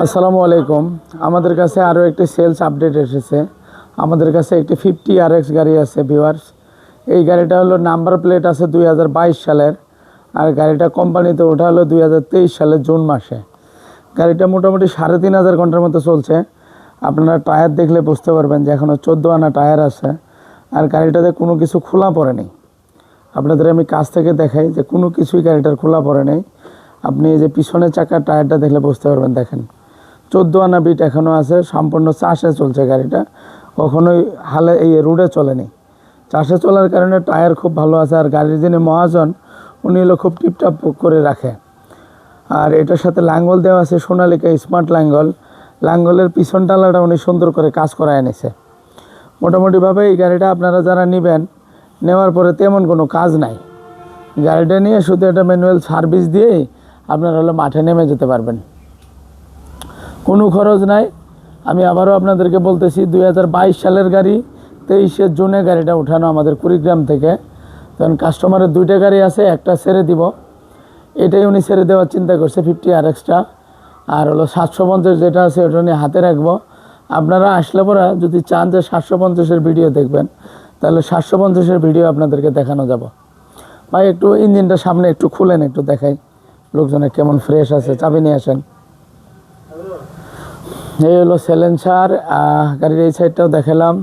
আসসালামু আলাইকুম। আমাদের কাছে আরও একটি সেলস আপডেট এসেছে। আমাদের কাছে একটি 50 RX গাড়ি আছে ভিউয়ার্স। এই গাড়িটা হলো নাম্বার প্লেট আছে 2022 সালের, আর গাড়িটা কোম্পানিতে ওঠা হলো 2023 সালের জুন মাসে। গাড়িটা মোটামুটি 3500 ঘন্টার মতো চলছে। আপনারা টায়ার দেখলে বুঝতে পারবেন যে এখনও 14 আনা টায়ার আছে, আর গাড়িটাতে কোনো কিছু খোলা পড়েনি। আপনাদের আমি কাছ থেকে দেখাই যে কোনো কিছুই গাড়িটার খোলা পড়ে নেই। আপনি এই যে পিছনের চাকার টায়ারটা দেখলে বুঝতে পারবেন, দেখেন 14 আনা বিট এখনও আছে। সম্পূর্ণ চাষে চলছে গাড়িটা, কখনোই হালে এই রোডে চলেনি। চাষে চলার কারণে টায়ার খুব ভালো আছে। আর গাড়ির যিনি মহাজন উনি হলো খুব টিপটাপ করে রাখে। আর এটার সাথে লাঙ্গল দেওয়া আছে সোনালিকা স্মার্ট লাঙ্গল। লাঙ্গলের পিছন ডালাটা উনি সুন্দর করে কাজ করায় এনেছে। মোটামুটিভাবে এই গাড়িটা আপনারা যারা নেবেন, নেওয়ার পরে তেমন কোনো কাজ নাই। গাড়িটা নিয়ে শুধু একটা ম্যানুয়াল সার্ভিস দিয়েই আপনারা হলো মাঠে নেমে যেতে পারবেন, কোনো খরচ নাই। আমি আবারও আপনাদেরকে বলতেছি 2022 সালের গাড়ি, 23শে জুনে গাড়িটা উঠানো আমাদের কুড়িগ্রাম থেকে। তখন কাস্টমারের 2টা গাড়ি আছে, একটা ছেড়ে দিব, এটাই উনি ছেড়ে দেওয়ার চিন্তা করছে 50 RXটা। আর হলো 750 যেটা আছে ওটা নিয়ে হাতে রাখবো। আপনারা আসলে পরে যদি চান যে 750-এর ভিডিও দেখবেন, তাহলে 750-এর ভিডিও আপনাদেরকে দেখানো যাব। ভাই একটু ইঞ্জিনটা সামনে একটু খুলেন, একটু দেখাই লোকজনের কেমন ফ্রেশ আছে। চাবি নিয়ে আসেন। এই হলো সেলেন্সার। গাড়ির এই সাইডটাও দেখালাম।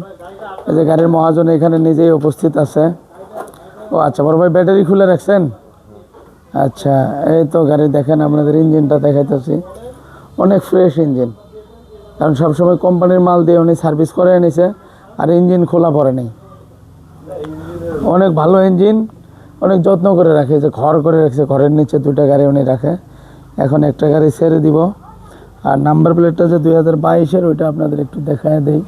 এই যে গাড়ির মহাজন এখানে নিজেই উপস্থিত আছে। ও আচ্ছা, বড় ভাই ব্যাটারি খুলে রাখছেন? আচ্ছা, এই তো গাড়ি দেখেন, আপনাদের ইঞ্জিনটা দেখাইতেছি। অনেক ফ্রেশ ইঞ্জিন, কারণ সবসময় কোম্পানির মাল দিয়ে উনি সার্ভিস করে এনেছে, আর ইঞ্জিন খোলা পড়ে নেই। অনেক ভালো ইঞ্জিন, অনেক যত্ন করে রাখে। যে ঘর করে রাখছে, ঘরের নিচে 2টা গাড়ি উনি রাখে। এখন একটা গাড়ি ছেড়ে দিব। আর নাম্বার প্লেটটা যে 2022-এর, ওইটা আপনাদের একটু দেখায় দেই।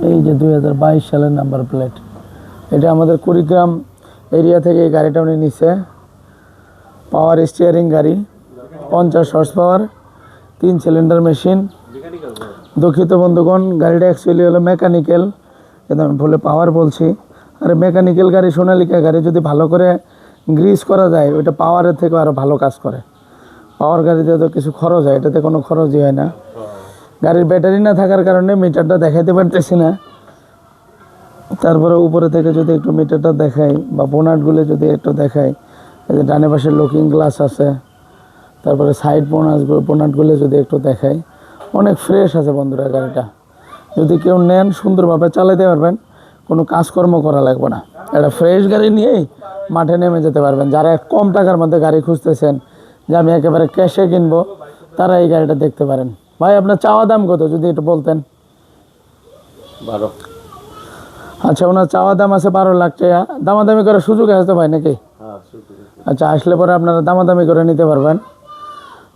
এই যে 2022 সালের নাম্বার প্লেট। এটা আমাদের কুড়িগ্রাম এরিয়া থেকে এই গাড়িটা উনি নিছে। পাওয়ার স্টিয়ারিং গাড়ি, 50 হর্স পাওয়ার, 3 সিলিন্ডার মেশিন। দুঃখিত বন্ধুগণ, গাড়িটা অ্যাকচুয়ালি হলো মেকানিক্যাল, কিন্তু আমি ভুলে পাওয়ার বলছি। আর মেকানিক্যাল গাড়ি, সোনালিকা গাড়ি যদি ভালো করে গ্রিস করা যায়, ওইটা পাওয়ারের থেকে আরও ভালো কাজ করে। পাওয়ার গাড়িতে তো কিছু খরচ হয়, এটাতে কোনো খরচই হয় না। গাড়ির ব্যাটারি না থাকার কারণে মিটারটা দেখাইতে পারতেছি না। তারপরে উপরে থেকে যদি একটু মিটারটা দেখাই, বা বোনাটগুলো যদি একটু দেখাই, এই যে ডানে পাশে লুকিং গ্লাস আছে, তারপরে সাইড বোনাটগুলো যদি একটু দেখাই, অনেক ফ্রেশ আছে বন্ধুরা গাড়িটা। যদি কেউ নেন, সুন্দরভাবে চালাতে পারবেন, কোনো কাজকর্ম করা লাগবে না। একটা ফ্রেশ গাড়ি নিয়েই মাঠে নেমে যেতে পারবেন। যারা কম টাকার মধ্যে গাড়ি খুঁজতেছেন যে আমি একেবারে ক্যাশে কিনবো, তারা এই গাড়িটা দেখতে পারেন। ভাই আপনার চাওয়া দাম কত যদি একটু বলতেন? 12। আচ্ছা, ওনার চাওয়া দাম আছে 12 লাখ টাকা। দামাদামি করার সুযোগ আছে তো ভাই নাকি? আচ্ছা, আসলে পরে আপনারা দামাদামি করে নিতে পারবেন।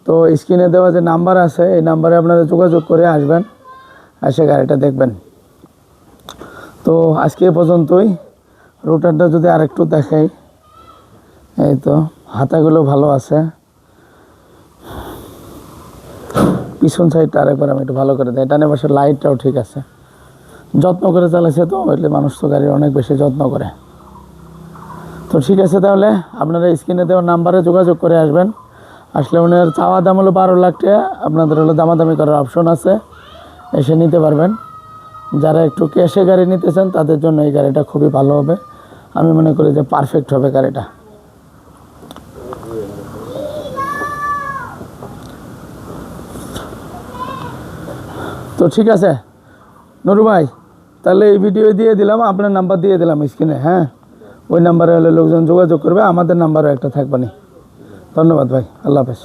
তো স্ক্রিনে দেওয়া যে নাম্বার আছে, এই নাম্বারে আপনারা যোগাযোগ করে আসবেন, এসে গাড়িটা দেখবেন। তো আজকে এ পর্যন্তই। রোটারটা যদি আরেকটু দেখাই, এই তো হাতাগুলো ভালো আছে। পিছন সাইডটা আরেকবার আমি একটু ভালো করে দিই। ডানে পাশে লাইটটাও ঠিক আছে, যত্ন করে চালাইছে তো, એટલે মানুষ তো গাড়ির অনেক বেশি যত্ন করে। তো ঠিক আছে, তাহলে আপনারা স্ক্রিনে দেওয়া নাম্বারে যোগাযোগ করে আসবেন। আসলে ওনার চাওয়া দাম হলো 12 লাখ টাকা। আপনাদের হলো দামাদামি করার অপশন আছে, এসে নিতে পারবেন। যারা একটু ক্যাশে গাড়ি নিতে চান, তাদের জন্য এই গাড়িটা খুবই ভালো হবে। আমি মনে করি যে পারফেক্ট হবে গাড়িটা। তো ঠিক আছে নুরু ভাই, তাহলে এই ভিডিও দিয়ে দিলাম, আপনার নাম্বার দিয়ে দিলাম স্ক্রিনে। হ্যাঁ, ওই নাম্বারে হলে লোকজন যোগাযোগ করবে। আমাদের নাম্বারও একটা থাকবে না। ধন্যবাদ ভাই, আল্লাহ হাফেজ।